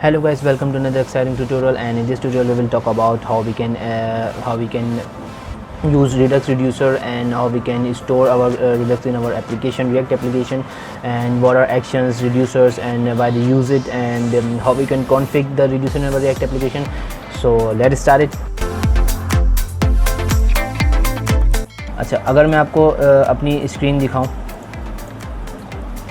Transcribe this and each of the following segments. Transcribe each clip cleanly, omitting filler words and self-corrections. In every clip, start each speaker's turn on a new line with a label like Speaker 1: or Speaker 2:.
Speaker 1: Hello guys, welcome to another exciting tutorial, and in this tutorial we will talk about how we can use Redux reducer and how we can store our Redux in our application, React application, and what are actions, reducers, and why they use it, and how we can configure the reducer in our React application. So let's start it. अच्छा, अगर मैं आपको अपनी screen दिखाऊं,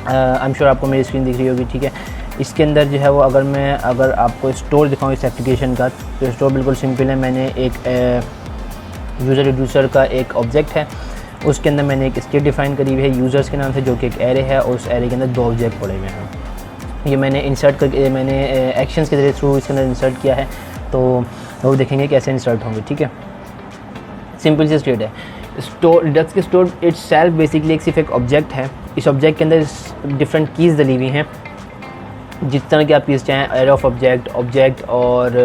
Speaker 1: I am sure आपको मेरी screen दिख रही होगी, ठीक है। इसके अंदर जो है वो अगर आपको स्टोर दिखाऊं इस एप्लीकेशन का, तो स्टोर बिल्कुल सिंपल है। मैंने एक यूज़र रिड्यूसर का एक ऑब्जेक्ट है, उसके अंदर मैंने एक स्टेट डिफ़ाइन करी हुई है यूज़र्स के नाम से, जो कि एक एरे है, और उस एरे के अंदर दो ऑब्जेक्ट पड़े हुए हैं। ये मैंने इंसर्ट करके मैंने एक्शंस के ज़रिए थ्रू इसके अंदर इंसर्ट किया है, तो वो देखेंगे कैसे इंसर्ट होंगे, ठीक है। सिंपल से स्टेट है। स्टोर रिडक्स के स्टोर इटसेल्फ बेसिकली सिर्फ एक ऑब्जेक्ट है। इस ऑब्जेक्ट के अंदर डिफरेंट कीज़ डली हुई हैं, जिस तरह की आप कीज़ चाहें, एरे ऑफ ऑब्जेक्ट और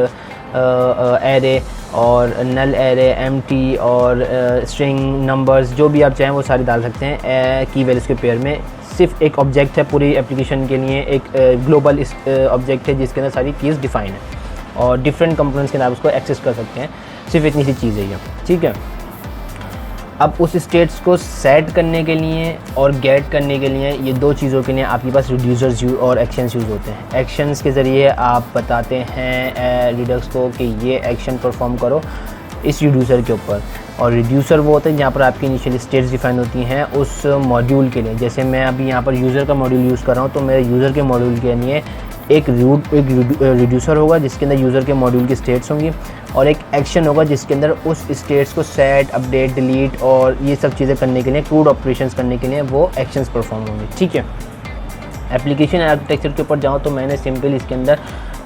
Speaker 1: एरे और नल एरे, एम्प्टी और स्ट्रिंग, नंबर्स, जो भी आप चाहें वो सारे डाल सकते हैं की वैल्यूज़ के पेयर में। सिर्फ एक ऑब्जेक्ट है पूरी एप्लीकेशन के लिए, एक ग्लोबल ऑब्जेक्ट है जिसके अंदर सारी कीज़ डिफ़ाइन है, और डिफरेंट कंपोनेंट्स के अंदर उसको एक्सेस कर सकते हैं। सिर्फ इतनी सी चीज़ है ये, ठीक है। अब उस स्टेट्स को सेट करने के लिए और गेट करने के लिए, ये दो चीज़ों के लिए आपके पास रिड्यूसर्स और एक्शंस यूज़ होते हैं। एक्शंस के ज़रिए आप बताते हैं रिडक्स को कि ये एक्शन परफॉर्म करो इस रिड्यूसर के ऊपर, और रिड्यूसर वो होते हैं जहाँ पर आपकी इनिशियल स्टेट्स डिफाइन होती हैं उस मॉड्यूल के लिए। जैसे मैं अभी यहाँ पर यूज़र का मॉड्यूल यूज़ कर रहा हूँ, तो मेरे यूज़र के मॉड्यूल के लिए एक रिड्यूसर होगा जिसके अंदर यूज़र के मॉड्यूल की स्टेट्स होंगी, और एक एक्शन होगा जिसके अंदर उस स्टेट्स को सेट, अपडेट, डिलीट और ये सब चीज़ें करने के लिए, क्रूड ऑपरेशंस करने के लिए वो एक्शंस परफॉर्म होंगे, ठीक है। एप्लीकेशन आर्किटेक्चर के ऊपर जाऊँ तो मैंने सिंपल इसके अंदर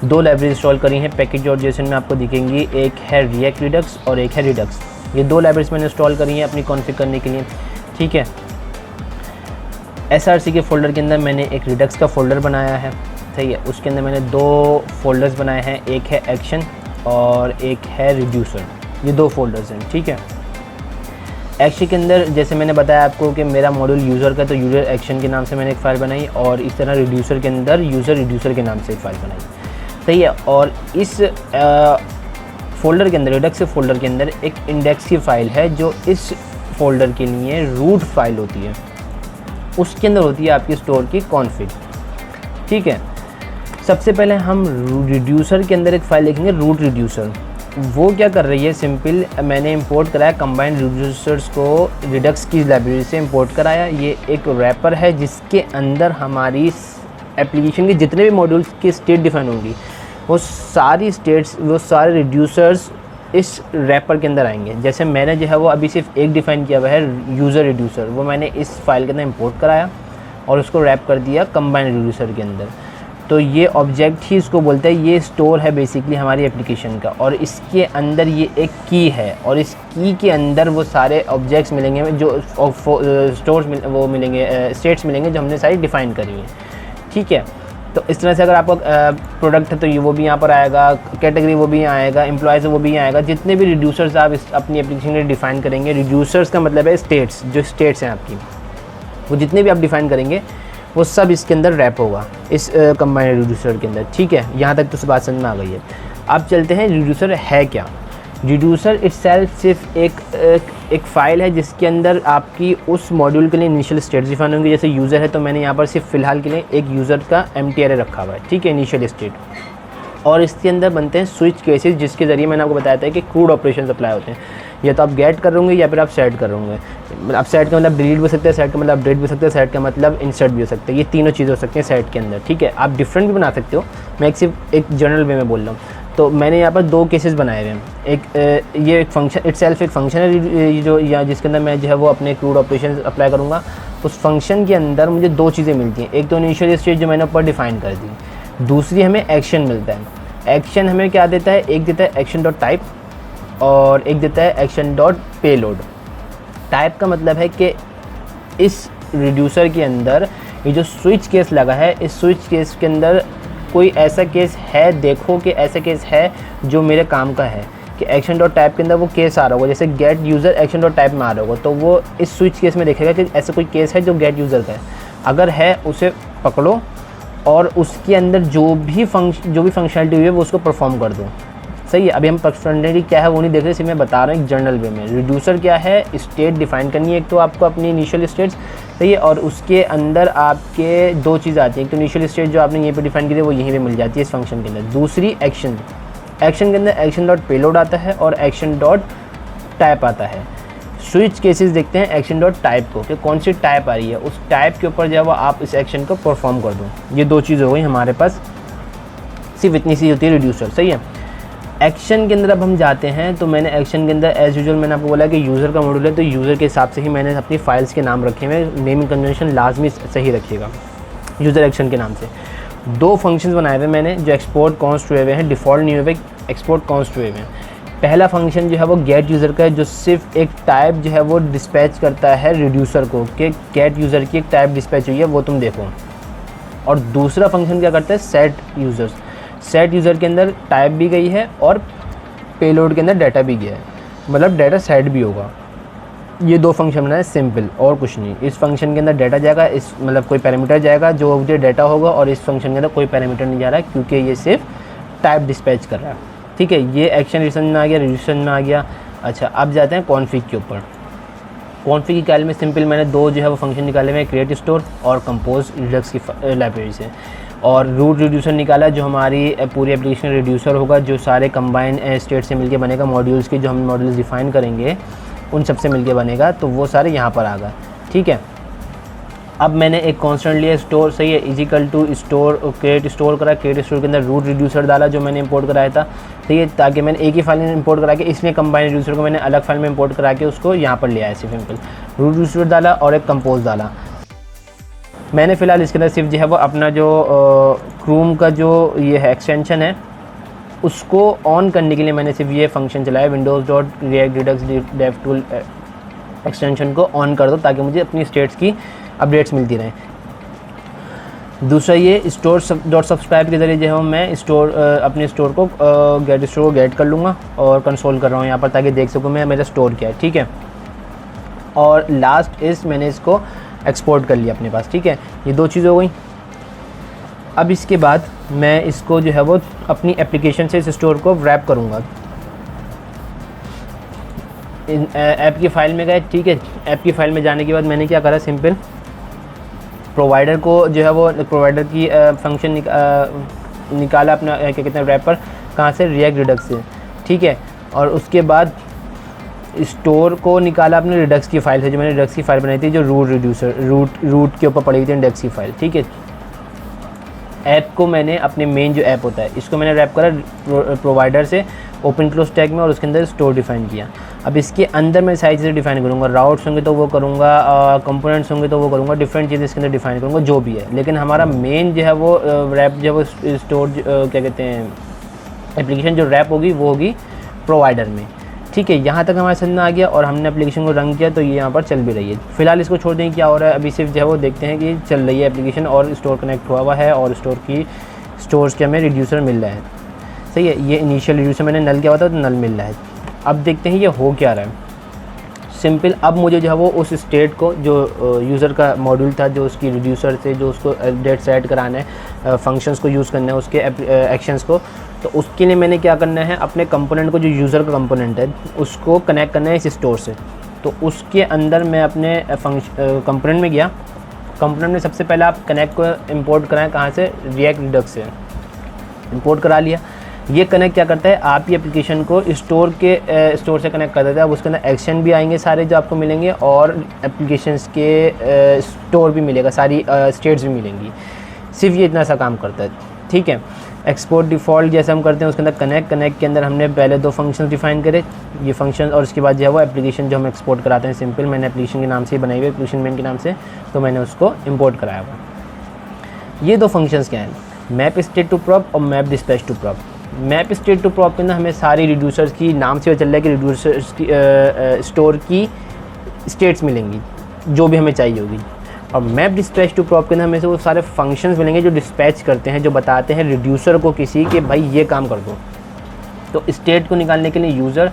Speaker 1: दो लाइब्रेरी इंस्टॉल करी हैं, पैकेज और जेसन में आपको दिखेंगी। एक है रिएक्ट रिडक्स और एक है रिडक्स। ये दो लाइब्रेरीज मैंने इंस्टॉल करी हैं अपनी कॉन्फ़िग करने के लिए, ठीक है। SRC के फ़ोल्डर के अंदर मैंने एक रिडक्स का फ़ोल्डर बनाया है, सही है। उसके अंदर मैंने दो फोल्डर्स बनाए हैं, एक है एक्शन और एक है रिड्यूसर। ये दो फोल्डर्स हैं, ठीक है। एक्शन के अंदर जैसे मैंने बताया आपको कि मेरा मॉड्यूल यूज़र का, तो यूज़र एक्शन के नाम से मैंने एक फ़ाइल बनाई, और इस तरह रिड्यूसर के अंदर यूज़र रिड्यूसर के नाम से एक फ़ाइल बनाई, सही है। और इस फ़ोल्डर के अंदर, रिडक्स फ़ोल्डर के अंदर एक इंडेक्स की फ़ाइल है जो इस फोल्डर के लिए रूट फाइल होती है। उसके अंदर होती है आपकी स्टोर की कॉन्फ़िग, ठीक है। सबसे पहले हम रिड्यूसर के अंदर एक फ़ाइल लिखेंगे, रूट रिड्यूसर। वो क्या कर रही है, सिंपल मैंने इंपोर्ट कराया कंबाइंड रिड्यूसर्स को रिडक्स की लाइब्रेरी से इंपोर्ट कराया। ये एक रैपर है जिसके अंदर हमारी एप्लीकेशन के जितने भी मॉड्यूल्स की स्टेट डिफाइन होंगी, वो सारी स्टेट्स, वो सारे रिड्यूसर्स इस रैपर के अंदर आएंगे। जैसे मैंने जो है वो अभी सिर्फ एक डिफ़ाइन किया हुआ है, यूज़र रिड्यूसर, वो मैंने इस फाइल के अंदर इंपोर्ट कराया और उसको रैप कर दिया कंबाइंड रिड्यूसर के अंदर। तो ये ऑब्जेक्ट ही इसको बोलते हैं, ये स्टोर है बेसिकली हमारी एप्लीकेशन का, और इसके अंदर ये एक की है, और इस की के अंदर वो सारे ऑब्जेक्ट्स मिलेंगे जो स्टोर्स वो मिलेंगे, स्टेट्स मिलेंगे जो हमने सारी डिफ़ाइन करी हैं, ठीक है। तो इस तरह से अगर आपका प्रोडक्ट है तो ये वो भी यहाँ पर आएगा, कैटेगरी वो भी आएगा, एम्प्लॉयज़ वो भी आएगा। जितने भी रिड्यूसर्स आप अपनी एप्लीकेशन में डिफ़ाइन करेंगे, रिड्यूसर्स का मतलब है स्टेट्स, जो स्टेट्स हैं आपकी, वो जितने भी आप डिफ़ाइन करेंगे वो सब इसके अंदर रैप होगा इस कंबाइंड रिड्यूसर के अंदर, ठीक है। यहाँ तक तो बात समझ में आ गई है। अब चलते हैं रिड्यूसर है क्या। रिड्यूसर इटसेल्फ सिर्फ एक फ़ाइल है जिसके अंदर आपकी उस मॉड्यूल के लिए इनिशियल स्टेट्स डिफाइन होंगे। जैसे यूज़र है तो मैंने यहाँ पर सिर्फ फ़िलहाल के लिए एक यूज़र का एम्प्टी एरे रखा हुआ है, ठीक है, इनिशियल स्टेट। और इसके अंदर बनते हैं स्विच केसेस, जिसके ज़रिए मैंने आपको बताया था कि क्रूड ऑपरेशन अप्लाई होते हैं। या तो आप गेट कर होंगे या फिर आप सेट कर होंगे। आप सेट का मतलब डिलीट भी हो सकते हैं, सेट का मतलब अपडेट भी हो सकते हैं, सेट का मतलब इंसर्ट भी हो सकते हैं। ये तीनों चीज़ें हो सकती हैं सेट के अंदर, ठीक है। आप डिफरेंट भी बना सकते हो, मैं सिर्फ एक जनरल वे में बोल रहा हूँ। तो मैंने यहाँ पर दो केसेस बनाए हुए हैं। एक ये एक फंक्शन इटसेल्फ एक फंक्शन है जो या जिसके अंदर मैं जो है वो अपने क्रूड ऑपरेशन अप्लाई करूँगा। उस फंक्शन के अंदर मुझे दो चीज़ें मिलती हैं, एक तो इनिशियल स्टेट जो मैंने ऊपर डिफ़ाइन कर दी, दूसरी हमें एक्शन मिलता है। एक्शन हमें क्या देता है, एक देता है एक्शन डॉट टाइप और एक देता है एक्शन डॉट पेलोड। टाइप का मतलब है कि इस रिड्यूसर के अंदर ये जो स्विच केस लगा है, इस स्विच केस के अंदर कोई ऐसा केस है, देखो कि ऐसा केस है जो मेरे काम का है, कि एक्शन डॉट टाइप के अंदर वो केस आ रहा होगा। जैसे gate user action dot type में आ रहा होगा, तो वो इस स्विच केस में देखेगा कि ऐसा कोई केस है जो गेट यूज़र का है। अगर है उसे पकड़ो और उसके अंदर जो भी फंक्शनलिटी हुई है वो उसको परफॉर्म कर दूँ। सही है। अभी हम फंक्शनलिटी क्या है वो नहीं देख रहे, सिर्फ मैं बता रहा हूँ एक जनरल वे में। रिड्यूसर क्या है, स्टेट डिफाइन करनी है एक तो आपको अपनी इनिशियल स्टेट्स, सही है, और उसके अंदर आपके दो चीज़ आती हैं। एक तो इनिशियल स्टेट जो आपने यहीं पे डिफाइन की थी वो यहीं पे मिल जाती है इस फंक्शन के अंदर। दूसरी एक्शन के अंदर एक्शन डॉट पेलोड आता है और एक्शन डॉट टाइप आता है। स्विच केसेस देखते हैं एक्शन डॉट टाइप को कि कौन सी टाइप आ रही है, उस टाइप के ऊपर जो है वो आप इस एक्शन को परफॉर्म कर दो। ये दो चीज़ हो गई हमारे पास, सिर्फ इतनी सी होती है रिड्यूसर। सही है। एक्शन के अंदर अब हम जाते हैं, तो मैंने एक्शन के अंदर एज़ यूजुअल मैंने आपको बोला कि यूज़र का मॉड्यूल है, तो यूज़र के हिसाब से ही मैंने अपनी फाइल्स के नाम रखे हुए। नेमिंग कन्वेंशन लाजमी सही रखिएगा यूज़र एक्शन के नाम से। दो फंक्शंस बनाए हुए मैंने जो एक्सपोर्ट कॉन्स्ट हुए हुए हैं, डिफ़ॉल्ट नहीं हुए, एक्सपोर्ट कॉन्स्ट हुए हुए हैं। पहला फंक्शन जो है वो गेट यूज़र का है, जो सिर्फ एक टाइप जो है वो डिस्पैच करता है रिड्यूसर को कि गेट यूज़र की एक टाइप डिस्पैच हुई है वो तुम देखो। और दूसरा फंक्शन क्या करता है, सेट यूज़र्स। सेट यूज़र के अंदर टाइप भी गई है और पेलोड के अंदर डाटा भी गया है, मतलब डाटा सेट भी होगा। ये दो फंक्शन बनाए सिंपल और कुछ नहीं। इस फंक्शन के अंदर डाटा जाएगा, इस मतलब कोई पैरामीटर जाएगा जो ऑब्जेक्ट डाटा होगा, और इस फंक्शन के अंदर कोई पैरामीटर नहीं जा रहा है क्योंकि ये सिर्फ टाइप डिस्पैच कर रहा है। ठीक है, ये एक्शन रिसन में आ गया, रिड्यूसर में आ गया। अच्छा, अब जाते हैं कॉन्फिग के ऊपर। कॉन्फिग की ख्याल में सिंपल मैंने दो जो है वो फंक्शन निकाले हुए हैं, क्रिएट स्टोर और कंपोज रिडक्स की लाइब्रेरी से। और रूट रिड्यूसर निकाला जो हमारी पूरी एप्लीकेशन रिड्यूसर होगा, जो सारे कंबाइन स्टेट से मिलके बनेगा। मॉड्यूल्स की जो हम मॉड्यूल्स डिफाइन करेंगे उन सब से मिलके बनेगा, तो वो सारे यहाँ पर आ गए। ठीक है, अब मैंने एक कांस्टेंट लिया स्टोर, सही है, is equal to store create store करा। क्रिएट स्टोर के अंदर रूट रिड्यूसर डाला जो मैंने इंपोर्ट कराया था, ठीक है, ताकि मैंने एक ही फाइल में इंपोर्ट करा के, इसलिए कंबाइन रिड्यूसर को मैंने अलग फाइल में इंपोर्ट करा के उसको यहाँ पर लिया है। सिंपल रूट रिड्यूसर डाला और एक कंपोज डाला। मैंने फ़िलहाल इसके अंदर सिर्फ जो है वो अपना जो क्रोम का जो ये है एक्सटेंशन है उसको ऑन करने के लिए मैंने सिर्फ ये फंक्शन चलाया, windows dot react redux dev tool extension को ऑन कर दो ताकि मुझे अपनी स्टेट्स की अपडेट्स मिलती रहें। दूसरा ये स्टोर डॉट सब्सक्राइब के ज़रिए जो है मैं अपने स्टोर को गेट स्टोर को गेट कर लूँगा और कंसोल कर रहा हूँ यहाँ पर ताकि देख सकूँ मैं मेरा स्टोर क्या है। ठीक है, और लास्ट इस मैंने इसको एक्सपोर्ट कर लिया अपने पास। ठीक है, ये दो चीज़ हो गई। अब इसके बाद मैं इसको जो है वो अपनी एप्लीकेशन से इस स्टोर को रैप करूँगा। ऐप की फ़ाइल में गए, ठीक है, ऐप की फ़ाइल में जाने के बाद मैंने क्या करा, सिंपल प्रोवाइडर को जो है वो प्रोवाइडर की फंक्शन निकाला अपना क्या कहते हैं रैपर, कहाँ से, रिएक्ट रिडक्स से। ठीक है, और उसके बाद स्टोर को निकाला अपने रिडक्स की फ़ाइल से, जो मैंने रिडक्स की फ़ाइल बनाई थी, जो रूट के ऊपर पड़ी थी इंडेक्स की फ़ाइल। ठीक है, ऐप को मैंने अपने मेन जो ऐप होता है इसको मैंने रैप करा प्रोवाइडर से ओपन क्लोज टैग में और उसके अंदर स्टोर डिफाइन किया। अब इसके अंदर मैं सारी चीज़ें डिफाइन करूँगा, राउट्स होंगे तो वो करूँगा, कंपोनेंट्स होंगे तो वो करूँगा, डिफरेंट चीज़ें इसके अंदर डिफाइन करूँगा जो भी है। लेकिन हमारा मेन जो है वो रैप जो है वो स्टोर क्या कहते हैं एप्लीकेशन जो रैप होगी वो होगी प्रोवाइडर में। ठीक है, यहाँ तक हमारा समझ में आ गया और हमने एप्लीकेशन को रन किया तो ये यहाँ पर चल भी रही है। फिलहाल इसको छोड़ दें क्या हो रहा है, अभी सिर्फ जो है वो देखते हैं कि चल रही है एप्लीकेशन और स्टोर कनेक्ट हुआ है और स्टोर्स के हमें रिड्यूसर मिल रहा है। सही है, ये इनिशियल रिड्यूसर मैंने नल किया हुआ था तो नल मिल रहा है। अब देखते हैं ये हो क्या रहा है। सिंपल, अब मुझे जो है वो उस स्टेट को जो यूज़र का मॉड्यूल था जो उसकी रिड्यूसर से जो उसको डेट सेट कराना है, फंक्शंस को यूज़ करना है उसके एक्शंस को, तो उसके लिए मैंने क्या करना है, अपने कंपोनेंट को जो यूज़र का कंपोनेंट है उसको कनेक्ट करना है इस स्टोर से। तो उसके अंदर मैं अपने कंपोनेंट में गया। कंपोनेंट में सबसे पहले आप कनेक्ट को इंपोर्ट कराएं, कहाँ से, रिएक्ट रिडक्स से इंपोर्ट करा लिया। ये कनेक्ट क्या करता है, आप ये एप्लीकेशन को स्टोर से कनेक्ट कर देता है। अब उसके अंदर एक्शन भी आएंगे सारे जो आपको मिलेंगे और एप्लीकेशंस के स्टोर भी मिलेगा, सारी स्टेट्स भी मिलेंगी। सिर्फ ये इतना सा काम करता है। ठीक है, एक्सपोर्ट डिफ़ॉल्ट जैसे हम करते हैं उसके अंदर कनेक्ट के अंदर हमने पहले दो फंक्शन डिफाइन करे, ये फंक्शन, और उसके बाद जो है वो एप्लीकेशन जो हम एक्सपोर्ट कराते हैं सिंपल मैंने एप्लीकेशन के नाम से ही बनाई हुई, एप्लीकेशन मेन के नाम से, तो मैंने उसको इंपोर्ट कराया हुआ। ये दो फंक्शंस क्या हैं, मैप स्टेट टू प्रॉप और map dispatch to prop. Map state to prop के अंदर हमें सारी रिड्यूसर्स की नाम से चल रहा है कि रिड्यूसर्स की स्टोर की स्टेट्स मिलेंगी जो भी हमें चाहिए होगी। और मैप डिस्पैच टू प्रॉप के अंदर हमें से वो सारे फंक्शंस मिलेंगे जो डिस्पैच करते हैं, जो बताते हैं रिड्यूसर को किसी के भाई ये काम कर दो। तो स्टेट को निकालने के लिए यूज़र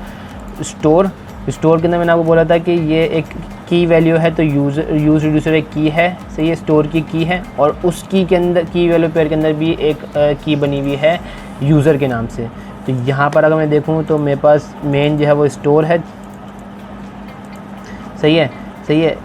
Speaker 1: स्टोर के अंदर मैंने आपको बोला था कि ये एक की वैल्यू है तो यूज़ रिड्यूसर एक की है, सही है, स्टोर की है, और उस की के अंदर की वैल्यू पेयर के अंदर भी एक की बनी हुई है यूज़र के नाम से। तो यहाँ पर अगर मैं देखूँ तो मेरे पास मेन जो है वो स्टोर है, सही है।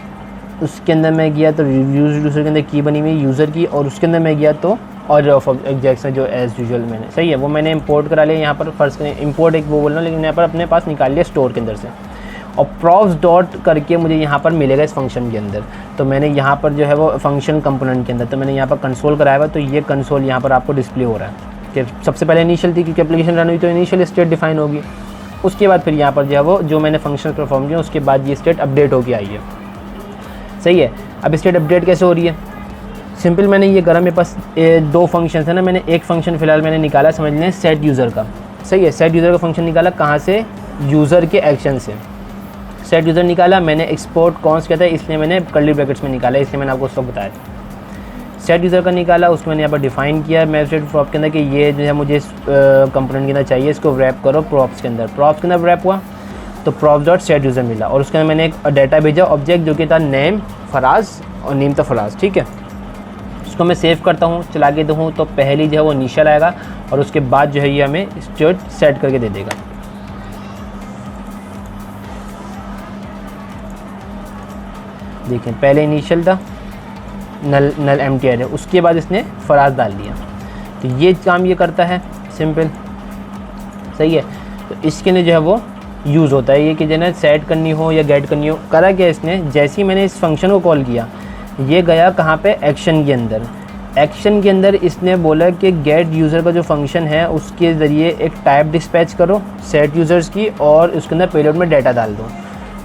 Speaker 1: उसके अंदर मैं गया तो यूज़ रिड्यूसर के अंदर की बनी हुई यूज़र की, और उसके अंदर मैं गया तो ऑर्डर ऑफ ऑब्जेक्ट्स है जो एज़ यूजुअल मैंने, सही है, वो मैंने इंपोर्ट करा लिया। यहाँ पर फर्स्ट करें इंपोर्ट एक वो बोल रहा हूँ, लेकिन यहाँ पर अपने पास निकाल लिया स्टोर के अंदर से, और प्रॉप्स डॉट करके मुझे यहाँ पर मिलेगा इस फंक्शन के अंदर। तो मैंने यहाँ पर जो है वो फंक्शन कंपोनेंट के अंदर, तो मैंने यहाँ पर कंसोल कराया हुआ, तो ये कंसोल यहाँ पर आपको डिस्प्ले हो रहा है कि सबसे पहले इनिशियल थी, क्योंकि एप्लीकेशन रन हुई तो इनिशियल स्टेट डिफाइन होगी। उसके बाद फिर यहाँ पर जो है वो जो मैंने फंक्शन परफॉर्म किया उसके बाद ये स्टेट अपडेट होकर आई है, सही है। अब स्टेट अपडेट कैसे हो रही है? सिंपल, मैंने ये करा, मेरे पास दो फंक्शन है ना, मैंने एक फंक्शन फ़िलहाल मैंने निकाला, समझ लें सेट यूज़र का, सही है। सेट यूज़र का फंक्शन निकाला कहाँ से? यूज़र के एक्शन से सेट यूज़र निकाला मैंने। एक्सपोर्ट कॉन्स कहता है, इसलिए मैंने कर्ली ब्रैकेट्स में निकाला, इसलिए मैंने आपको उसको बताया। सेट यूज़र का निकाला, उसमें मैंने यहाँ पर डिफाइन किया मैसेज प्रॉप के अंदर कि ये जो है मुझे कंपोनेंट के अंदर चाहिए, इसको रैप करो प्रॉप्स के अंदर। प्रॉप्स के अंदर रैप हुआ तो प्रॉप्स डॉट सेट यूज़र मिला, और उसके अंदर मैंने एक डाटा भेजा ऑब्जेक्ट जो कि था नेम फराज और नेम था फराज, ठीक है। उसको मैं सेव करता हूँ, चला के दूँ तो पहली जो है वो इनिशियल आएगा, और उसके बाद जो है ये हमें स्टेट सेट करके दे देगा। देखें पहले इनिशियल था, नल एम्प्टी है, उसके बाद इसने फराज डाल दिया, तो ये काम ये करता है, सिंपल, सही है। तो इसके लिए जो है वो यूज़ होता है ये कि जो है सेट करनी हो या गेट करनी हो। करा क्या इसने, जैसे ही मैंने इस फंक्शन को कॉल किया, ये गया कहाँ पे? एक्शन के अंदर। एक्शन के अंदर इसने बोला कि गेट यूज़र का जो फंक्शन है उसके ज़रिए एक टाइप डिस्पैच करो सेट यूज़र्स की, और उसके अंदर पेलोड में डाटा डाल दो।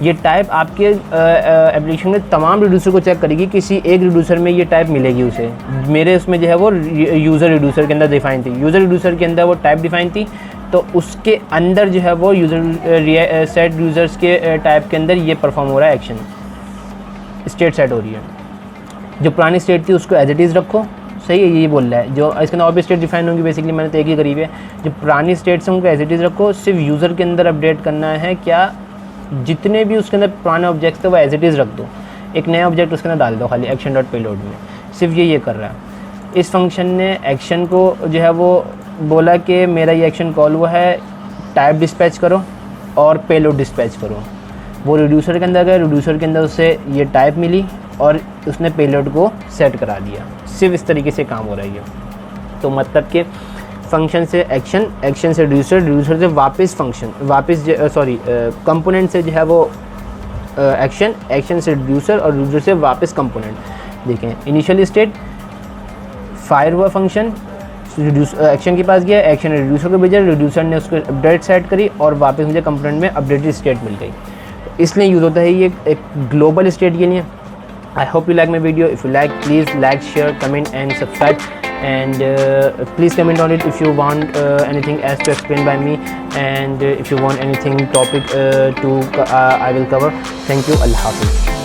Speaker 1: ये टाइप आपके एप्लीकेशन में तमाम रिड्यूसर को चेक करेगी, किसी एक रिड्यूसर में ये टाइप मिलेगी उसे। मेरे उसमें जो है वो यूज़र रिड्यूसर के अंदर डिफाइन थी, यूज़र रिड्यूसर के अंदर वो टाइप डिफाइन थी, तो उसके अंदर जो है वो यूज़र सेट यूज़र्स के टाइप के अंदर ये परफॉर्म हो रहा है एक्शन, स्टेट सेट हो रही है। जो पुरानी स्टेट थी उसको एज इट इज़ रखो, सही है, ये बोल रहा है। जो इसके अंदर और भी स्टेट डिफाइन होंगी, बेसिकली मैंने तो एक ही करीब है। जो पुरानी स्टेट्स हैं उनको एज इट इज़ रखो, सिर्फ यूज़र के अंदर अपडेट करना है क्या, जितने भी उसके अंदर पुराने ऑब्जेक्ट्स थे वो एज इट इज़ रख दो, एक नया ऑब्जेक्ट उसके अंदर डाल दो खाली एक्शन डॉट पेलोड में, सिर्फ ये कर रहा है। इस फंक्शन ने एक्शन को जो है वो बोला कि मेरा ये एक्शन कॉल हुआ है, टाइप डिस्पैच करो और पेलोड डिस्पैच करो। वो रिड्यूसर के अंदर गए, रिड्यूसर के अंदर उससे ये टाइप मिली और उसने पेलोड को सेट करा दिया। सिर्फ इस तरीके से काम हो रहा है। तो मतलब कि फंक्शन से एक्शन, एक्शन से रिड्यूसर, रिड्यूसर से वापस फंक्शन, वापस कंपोनेंट से जो है वो एक्शन, एक्शन से रिड्यूसर और रिड्यूसर से वापस कंपोनेंट। देखें इनिशियल स्टेट फायर हुआ फंक्शन, एक्शन के पास गया, एक्शन ने रिड्यूसर को भेजा, रिड्यूसर ने उसको अपडेट सेट करी और वापस मुझे कंपोनेंट में अपडेटेड स्टेट मिल गई। इसलिए यूज़ होता है ये एक ग्लोबल स्टेट के लिए। I hope you like my video. If you like, please like, share, comment and subscribe, and please comment on it if you want anything else to explain by me, and if you want anything topic I will cover. Thank you. Allah Hafiz.